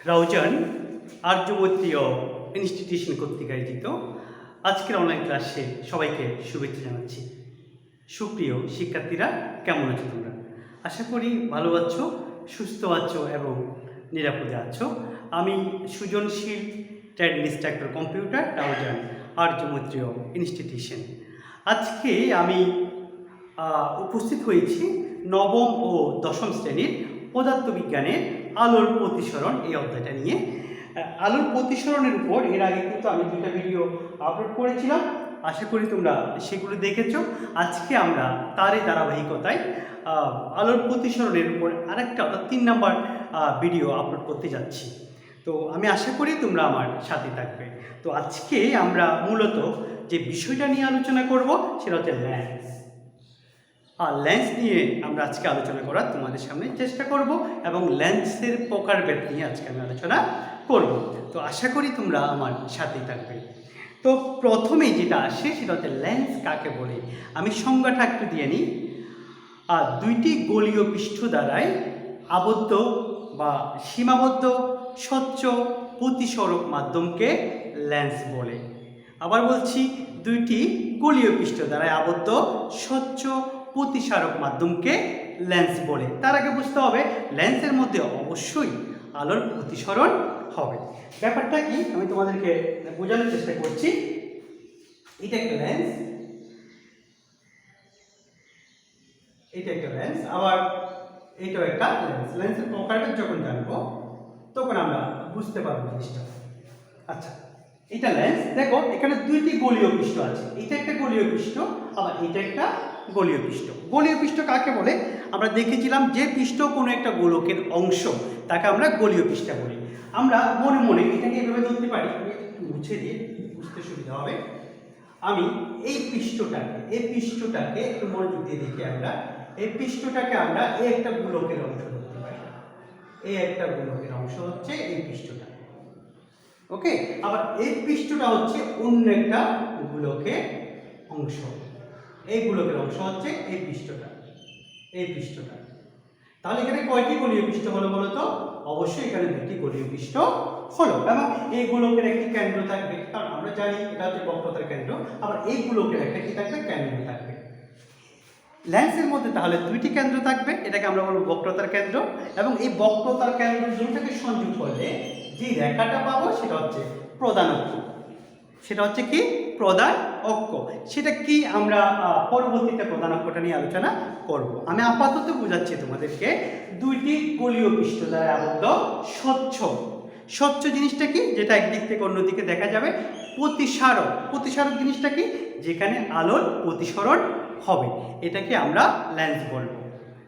Raozan Aryabartiya institution কর্তৃক আয়োজিত আজকের অনলাইন ক্লাসে সবাইকে শুভেচ্ছা জানাচ্ছি। সুপ্রিয় শিক্ষার্থীরা, কেমন আছো তোমরা? আশা করি ভালো আছো, সুস্থ আছো এবং নিরাপদে আছো। আমি সৃজনশীল trade instructor computer Raozan Aryabartiya institution. আজকে আমি উপস্থিত হয়েছি নবম ও দশম শ্রেণীর পদার্থবিজ্ঞানের আলোর প্রতিসরণ এই অধ্যায়টা নিয়ে। আলোর প্রতিসরণের উপর এর আগে কিন্তু আমি দুইটা ভিডিও আপলোড করেছিলাম, আশা করি তোমরা সেগুলো দেখেছো। আজকে আমরা তারই ধারাবাহিকতায় আলোর প্রতিসরণের উপর আরেকটা অর্থাৎ 3 নম্বর ভিডিও আপলোড করতে যাচ্ছি। তো আমি আশা করি তোমরা আমার সাথে থাকবে। তো আজকে আমরা মূলত যে বিষয়টা নিয়ে আলোচনা করব সেটা হচ্ছে লেন্স। আর লেন্স নিয়ে আমরা আজকে আলোচনা করার তোমাদের সামনে চেষ্টা করব এবং লেন্সের প্রকারভেদ নিয়ে আজকে আমি আলোচনা করব। তো আশা করি তোমরা আমার সাথেই থাকবে। তো প্রথমেই যেটা আসে সেটা হচ্ছে লেন্স কাকে বলে। আমি সংজ্ঞাটা একটু দিয়ে নিই। দুইটি গোলীয় পৃষ্ঠ দ্বারাই আবদ্ধ বা সীমাবদ্ধ স্বচ্ছ প্রতিসরক মাধ্যমকে লেন্স বলে। আবার বলছি, দুইটি গোলীয় পৃষ্ঠ দ্বারাই আবদ্ধ স্বচ্ছ প্রতিসারক মাধ্যমকে লেন্স বলে। তার আগে বুঝতে হবে লেন্সের মধ্যে অবশ্যই আলোর প্রতিসরণ হবে। ব্যাপারটা কি আমি তোমাদেরকে বোঝানোর চেষ্টা করছি। এটা একটা লেন্স, এটা একটা লেন্স, আবার এটাও একটা লেন্স। লেন্সের প্রকারভেদ যখন জানবো তখন আমরা বুঝতে পারবো জিনিসটা। আচ্ছা, এটা লেন্স, দেখো এখানে দুইটি গোলীয় পৃষ্ঠ আছে। এটা একটা গোলীয় পৃষ্ঠ, আবার এটা একটা গোলীয় পৃষ্ঠ। গোলীয় পৃষ্ঠ কাকে বলে? আমরা দেখেছিলাম যে পৃষ্ঠ কোনো একটা গোলকের অংশ তাকে আমরা গোলীয় পৃষ্ঠ বলি। আমরা মনে মনে এটাকে এভাবে ধরতে পারি, আমি একটু মুছে দিয়ে বুঝতে সুবিধা হবে। আমি এই পৃষ্ঠটাকে একটু মনোযোগ দিয়ে দেখি। আমরা এই পৃষ্ঠটাকে আমরা এই একটা গোলকের অংশ ধরতে পারি। এই একটা গোলকের অংশ হচ্ছে এই পৃষ্ঠটা, ওকে। আবার এই পৃষ্ঠটা হচ্ছে অন্য একটা গোলকের অংশ। এই গোলকের অংশ হচ্ছে এই পৃষ্ঠটা, এই পৃষ্ঠটা। তাহলে এখানে কয়টি গোলীয় পৃষ্ঠ হলো বলো তো? অবশ্যই এখানে দুটি গোলীয় পৃষ্ঠ হলো এবং এই গোলকের একটি কেন্দ্র থাকবে, কারণ আমরা জানি এটা হচ্ছে বক্রতার কেন্দ্র। আবার এই গোলকের একটা কি থাকবে? কেন্দ্র থাকবে। লেন্সের মধ্যে তাহলে দুইটি কেন্দ্র থাকবে, এটাকে আমরা বলবো বক্রতার কেন্দ্র। এবং এই বক্রতার কেন্দ্র দুটোকে সংযোগ করলে যে রেখাটা পাবো সেটা হচ্ছে প্রধান অক্ষ। সেটা হচ্ছে কি? প্রধান অক্ষ। সেটা কি আমরা পরবর্তীতে প্রধান অক্ষটা নিয়ে আলোচনা করব। আমি আপাতত বোঝাচ্ছি তোমাদেরকে দুইটি গোলীয় পৃষ্ঠ দ্বারা আবদ্ধ স্বচ্ছ জিনিসটা কি? যেটা একদিক থেকে অন্যদিকে দেখা যাবে। প্রতিসারক জিনিসটা কি? যেখানে আলোর প্রতিসরণ হবে, এটাকে আমরা লেন্স বলবো।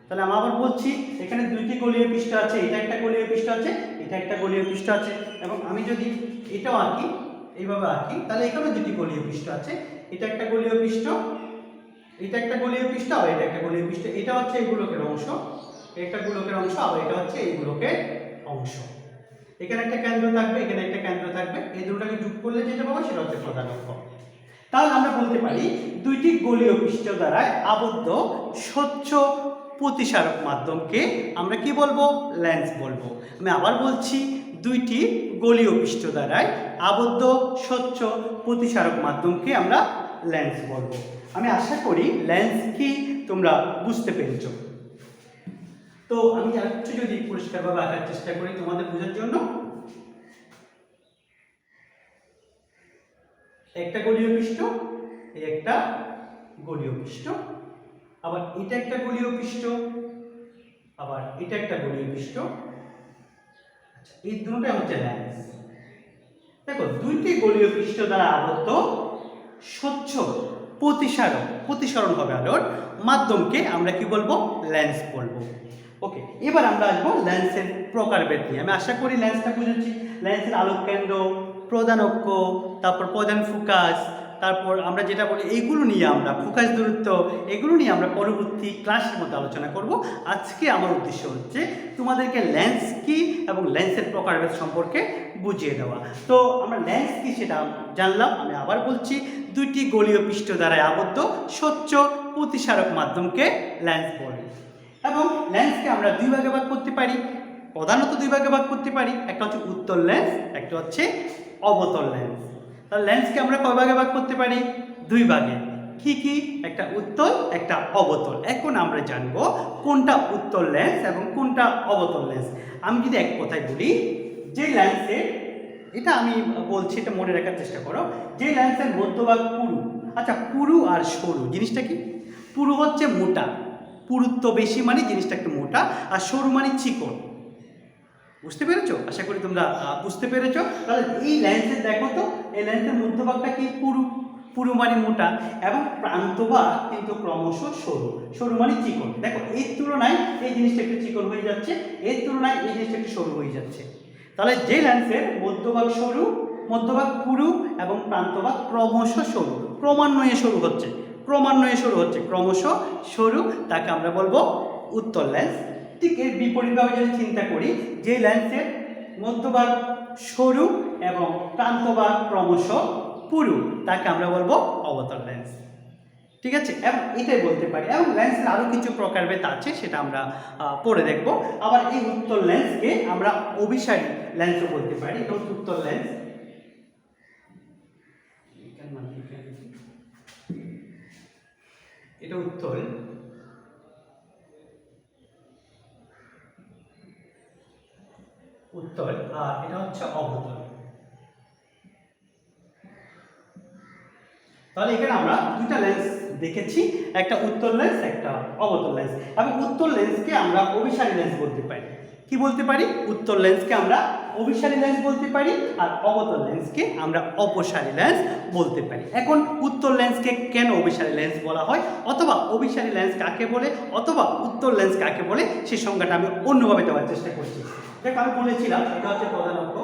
তাহলে আমি আবার বলছি, এখানে দুইটি গোলীয় পৃষ্ঠ আছে, এটা একটা গোলীয় পৃষ্ঠ আছে, এটা একটা গোলীয় পৃষ্ঠ আছে। এবং আমি যদি এটাও আঁকি, এইভাবে আঁকি, তাহলে এখানে দুটি গোলীয় পৃষ্ঠ আছে। এটা একটা গোলীয় পৃষ্ঠ, এটা একটা গোলীয় পৃষ্ঠ, আবার এটা একটা গোলীয় পৃষ্ঠ। এটা হচ্ছে এই গোলকের অংশ, একটা গোলকের অংশ, আবার এটা হচ্ছে এই গোলকের অংশ। এখানে একটা কেন্দ্র থাকবে, এখানে একটা কেন্দ্র থাকবে। এই দুটোকে যোগ করলে যেটা পাবো সেটা হচ্ছে প্রধান অক্ষ। তাহলে আমরা বলতে পারি দুইটি গোলীয় পৃষ্ঠ দ্বারা আবদ্ধ স্বচ্ছ প্রতিসারক মাধ্যমকে আমরা কি বলবো? লেন্স বলবো। আমি আবার বলছি, দুইটি গোলীয় পৃষ্ঠ দ্বারাই আবদ্ধ স্বচ্ছ প্রতিসারক মাধ্যমকে আমরা লেন্স বলবো। আমি আশা করি লেন্স কি তোমরা বুঝতে পেরেছ। তো আমি আরেকটু যদি পরিষ্কারভাবে আঁকার চেষ্টা করি তোমাদের বোঝার জন্য। একটা গোলীয় পৃষ্ঠ, এই একটা গোলীয় পৃষ্ঠ, আবার এটা একটা গোলীয় পৃষ্ঠ, আবার এটা একটা গোলীয় পৃষ্ঠ। আচ্ছা, এই দুটোটা হচ্ছে লেন্স। দেখো, দুইটি গোলীয় পৃষ্ঠ দ্বারা আবদ্ধ স্বচ্ছ প্রতিসরণ হবে আলোর মাধ্যমকে আমরা কি বলবো? লেন্স বলবো। ওকে, এবার আমরা আসবো লেন্সের প্রকারভেদ নিয়ে। আমি আশা করি লেন্সটা বুঝেছি। লেন্সের আলোক কেন্দ্র, প্রধান অক্ষ, তারপর প্রধান ফোকাস, তারপর আমরা যেটা বলি এইগুলো নিয়ে আমরা ফোকাস দূরত্ব, এগুলো নিয়ে আমরা পরবর্তী ক্লাসের মধ্যে আলোচনা করব। আজকে আমার উদ্দেশ্য হচ্ছে তোমাদেরকে লেন্স কি এবং লেন্সের প্রকারভেদ সম্পর্কে বুঝিয়ে দেওয়া। তো আমরা লেন্স কি সেটা জানলাম। আমি আবার বলছি, দুইটি গোলীয় পৃষ্ঠ দ্বারা আবদ্ধ স্বচ্ছ প্রতিসারক মাধ্যমকে লেন্স বলে। এবং লেন্সকে আমরা দুই ভাগে ভাগ করতে পারি। প্রধানত দুই ভাগে ভাগ করতে পারি, একটা হচ্ছে উত্তল লেন্স, একটা হচ্ছে অবতল লেন্স। তাহলে লেন্সকে আমরা কয় ভাগে ভাগ করতে পারি? দুই ভাগে। কি কি? একটা উত্তল, একটা অবতল। এখন আমরা জানবো কোনটা উত্তল লেন্স এবং কোনটা অবতল লেন্স। আমি যদি এক কথায় বলি, যে লেন্সের, এটা আমি বলছি, এটা মনে রাখার চেষ্টা করো, যে লেন্সের মধ্যভাগ পুরু, আচ্ছা পুরু আর সরু জিনিসটা কি? পুরু হচ্ছে মোটা, পুরুত্ব বেশি মানে জিনিসটা একটু মোটা, আর সরু মানে চিকন। বুঝতে পেরেছো? আশা করি তোমরা বুঝতে পেরেছো। তাহলে এই লেন্সের দেখো তো, এই লেন্সের মধ্যভাগটা কি? পুরু, পুরু মানে মোটা, এবং প্রান্তভাগ কিন্তু ক্রমশ সরু, সরু মানে চিকন। দেখো এর তুলনায় এই জিনিসটা একটু চিকন হয়ে যাচ্ছে, এর তুলনায় এই জিনিসটা একটু সরু হয়ে যাচ্ছে। তাহলে যে লেন্সের মধ্যভাগ সরু, মধ্যভাগ পুরু এবং প্রান্তভাগ ক্রমশ সরু, ক্রমান্বয়ে সরু হচ্ছে, ক্রমান্বয়ে সরু হচ্ছে, ক্রমশ সরু, তাকে আমরা বলবো উত্তল লেন্স। ঠিক এর বিপরীতভাবে যদি চিন্তা করি, যে লেন্সের মধ্যভাগ সরু এবং প্রান্তভাগ ক্রমশ পুরু, তাকে আমরা বলবো অবতল লেন্স। ঠিক আছে? এবং এটাই বলতে পারি। এবং লেন্সের আরও কিছু প্রকারভেদ আছে, সেটা আমরা পরে দেখব। আবার এই উত্তল লেন্সকে আমরা অভিসারী লেন্সও বলতে পারি। এটা হচ্ছে উত্তল লেন্স। এটা উত্তল, উত্তল, আর এটা হচ্ছে অবতল। তাহলে এখানে আমরা দুইটা লেন্স দেখেছি, একটা উত্তল লেন্স, একটা অবতল লেন্স। এবং উত্তল লেন্সকে আমরা অভিসারী লেন্স বলতে পারি। কি বলতে পারি? উত্তল লেন্সকে আমরা অভিসারী লেন্স বলতে পারি, আর অবতল লেন্সকে আমরা অপসারী লেন্স বলতে পারি। এখন উত্তল লেন্সকে কেন অভিসারী লেন্স বলা হয়, অথবা অভিসারী লেন্স কাকে বলে, অথবা উত্তল লেন্স কাকে বলে, সেই সংজ্ঞাটা আমি অন্যভাবে দেওয়ার চেষ্টা করছি। দেখো আমি বলেছিলাম এটা হচ্ছে প্রধান অক্ষ,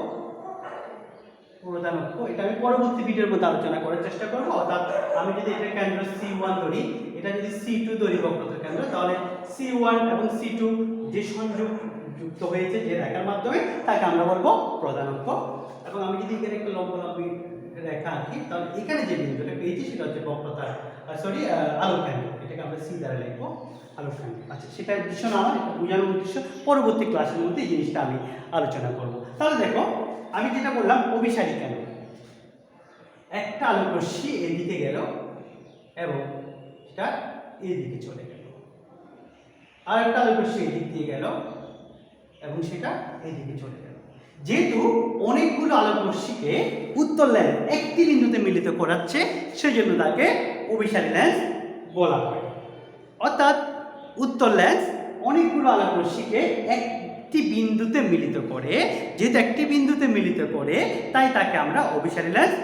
প্রধান অক্ষ। এটা আমি পরবর্তী ভিডিওর মধ্যে আলোচনা করার চেষ্টা করবো। অর্থাৎ আমি যদি এটা কেন্দ্র C1 ধরি, এটা যদি C2 ধরি বক্রতার কেন্দ্র, তাহলে C1 এবং C2 যে সংযোগ যুক্ত হয়েছে যে রেখার মাধ্যমে, তাকে আমরা বলবো প্রধান অক্ষ। এবং আমি যদি এখানে একটা লম্বলম্বী রেখা আঁকি, তাহলে এখানে যে বিন্দুটা পেয়েছি সেটা হচ্ছে বক্রতার আলোক কেন্দ্র। এটাকে আমরা C দ্বারা লিখবো, আলোক কেন্দ্র। আচ্ছা, সেটা উদ্দেশ্য না, আমার এটা বোঝানোর উদ্দেশ্য। পরবর্তী ক্লাসের মধ্যে এই জিনিসটা আমি আলোচনা করব। তাহলে দেখো আমি যেটা বললাম অভিসারী কেন, একটা আলোক রশ্মি এদিকে গেল এবং সেটা এদিকে চলে গেল, আর একটা আলোক রশ্মি এদিক দিয়ে গেল এবং সেটা এদিকে চলে গেল। যেহেতু অনেকগুলো আলোক রশ্মিকে উত্তল লেন্স একটি বিন্দুতে মিলিত করাচ্ছে, সেজন্য তাকে অভিসারী লেন্স বলা হয়। অর্থাৎ উত্তল লেন্স অনেকগুলো আলোক রশ্মিকে একটি বিন্দুতে মিলিত করে, যেহেতু একটি বিন্দুতে মিলিত করে, তাই তাকে আমরা অভিসারী লেন্স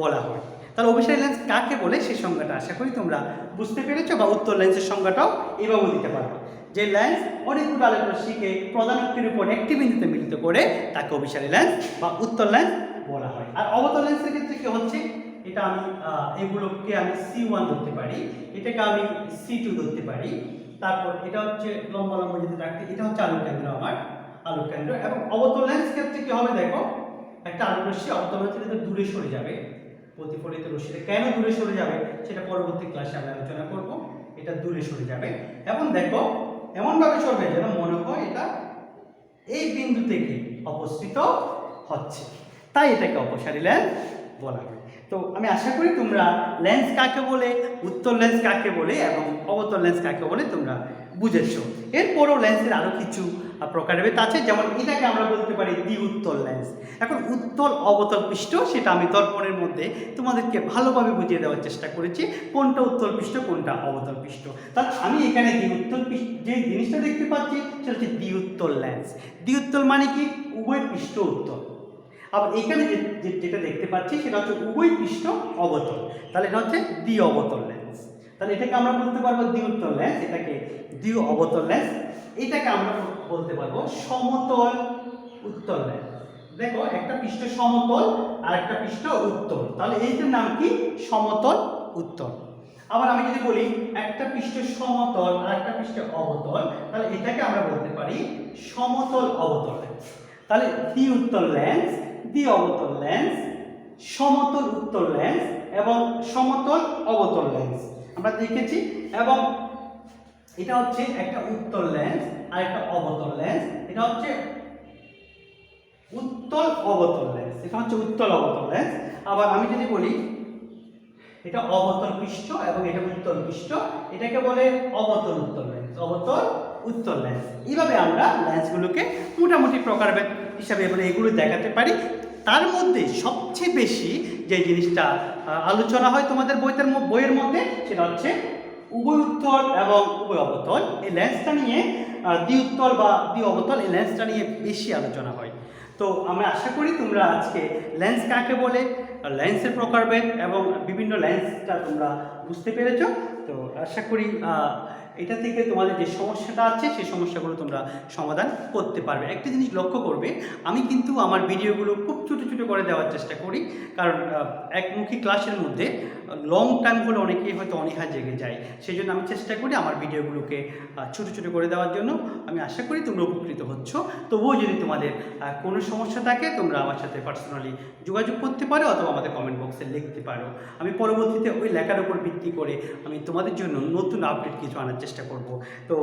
বলা হয়। তাহলে অভিসারী লেন্স কাকে বলে সেই সংজ্ঞাটা আশা করি তোমরা বুঝতে পেরেছো, বা উত্তল লেন্সের সংজ্ঞাটাও এভাবে দিতে পারবে, যে লেন্স অনেকগুলো আলোক রশ্মিকে প্রধান অক্ষের উপর একটি বিন্দুতে মিলিত করে, তাকে অভিসারী লেন্স বা উত্তল লেন্স বলা হয়। আর অবতল লেন্সের ক্ষেত্রে কি হচ্ছে, এটা আমি এগুলোকে আমি C1 ধরতে পারি, এটাকে আমি C2 ধরতে পারি, তারপর এটা হচ্ছে লম্বা যদি রাখতে, এটা হচ্ছে আলোক কেন্দ্র, আমার আলোক কেন্দ্র। এবং অবতল লেন্স ক্ষেত্রে কি হবে, দেখো একটা আলোক রশ্মি অবতল লেন্স থেকে দূরে সরে যাবে, প্রতিফলিত রশ্মিটা কেন দূরে সরে যাবে সেটা পরবর্তী ক্লাসে আমরা আলোচনা করব। এটা দূরে সরে যাবে এবং দেখো এমনভাবে সরবে যেন মনে হয় এটা এই বিন্দু থেকে অবস্থিত হচ্ছে, তাই এটাকে অপসারী লেন্স বলা হয়। তো আমি আশা করি তোমরা লেন্স কাকে বলে, উত্তল লেন্স কাকে বলে এবং অবতল লেন্স কাকে বলে তোমরা বুঝেছো। এরপরও লেন্সের আরও কিছু প্রকারভেদ আছে, যেমন এটাকে আমরা বলতে পারি দ্বি-উত্তল লেন্স। এখন উত্তল অবতল পৃষ্ঠ সেটা আমি দর্পণের মধ্যে তোমাদেরকে ভালোভাবে বুঝিয়ে দেওয়ার চেষ্টা করেছি, কোনটা উত্তল পৃষ্ঠ কোনটা অবতল পৃষ্ঠ। তাহলে আমি এখানে দ্বি-উত্তল যে জিনিসটা দেখতে পাচ্ছি সেটা হচ্ছে দ্বি-উত্তল লেন্স। দ্বি-উত্তল মানে কি? উভয় পৃষ্ঠ উত্তল। আবার এখানে যেটা দেখতে পাচ্ছি সেটা হচ্ছে উভয় পৃষ্ঠ অবতল, তাহলে এটা হচ্ছে দ্বি অবতল লেন্স। তাহলে এটাকে আমরা বলতে পারবো দ্বি-উত্তল লেন্স, এটাকে দ্বি অবতল লেন্স। এটাকে আমরা বলতে পারবো সমতল উত্তল লেন্স। দেখো একটা পৃষ্ঠ সমতল আর একটা পৃষ্ঠ উত্তল, তাহলে এইটার নাম কি? সমতল উত্তল। আবার আমি যদি বলি একটা পৃষ্ঠ সমতল আর একটা পৃষ্ঠ অবতল, তাহলে এটাকে আমরা বলতে পারি সমতল অবতল লেন্স। তাহলে দ্বি উত্তল লেন্স, দ্বি অবতল লেন্স, সমতল উত্তল লেন্স এবং সমতল অবতল লেন্স আমরা দেখেছি। এবং এটা হচ্ছে একটা উত্তল লেন্স আর একটা অবতল লেন্স। এটা হচ্ছে উত্তল অবতল লেন্স, এটা হচ্ছে উত্তল অবতল লেন্স। আবার আমি যদি বলি এটা অবতল পৃষ্ঠ এবং এটা উত্তল পৃষ্ঠ, এটাকে বলে অবতল উত্তল লেন্স, অবতল উত্তল লেন্স। এইভাবে আমরা লেন্সগুলোকে মোটামুটি প্রকারভেদ হিসাবে এবারে এগুলো দেখাতে পারি। তার মধ্যে সবচেয়ে বেশি যে জিনিসটা আলোচনা হয় তোমাদের বইয়ের মধ্যে সেটা হচ্ছে উভয় উত্তল এবং উভয় অবতল। এই লেন্সটা নিয়ে দ্বি উত্তল বা দ্বি অবতল এই লেন্সটা নিয়ে বেশি আলোচনা হয়। তো আমরা আশা করি তোমরা আজকে লেন্স কাকে বলে, লেন্সের প্রকারভেদ এবং বিভিন্ন লেন্সটা তোমরা বুঝতে পেরেছো। তো আশা করি এটা থেকে তোমাদের যে সমস্যাটা আছে সেই সমস্যাগুলো তোমরা সমাধান করতে পারবে। একটা জিনিস লক্ষ্য করবে, আমি কিন্তু আমার ভিডিওগুলো খুব ছোটো ছোটো করে দেওয়ার চেষ্টা করি, কারণ একমুখী ক্লাসের মধ্যে লং টাইম হলে অনেকেই হয়তো অনীহা জেগে যায়। সেই জন্য আমি চেষ্টা করি আমার ভিডিওগুলোকে ছোটো ছোটো করে দেওয়ার জন্য। আমি আশা করি তোমরা উপকৃত হচ্ছ। তবুও যদি তোমাদের কোনো সমস্যা থাকে তোমরা আমার সাথে পার্সোনালি যোগাযোগ করতে পারো অথবা আমাদের কমেন্ট বক্সে লিখতে পারো। আমি পরবর্তীতে ওই লেখার উপর ভিত্তি করে আমি তোমাদের জন্য নতুন আপডেট কিছু আনার চেষ্টা করব। তো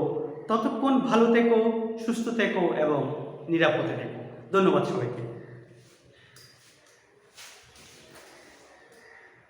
ততক্ষণ ভালো থেকো, সুস্থ থেকো এবং নিরাপদে থেকো। ধন্যবাদ সবাইকে।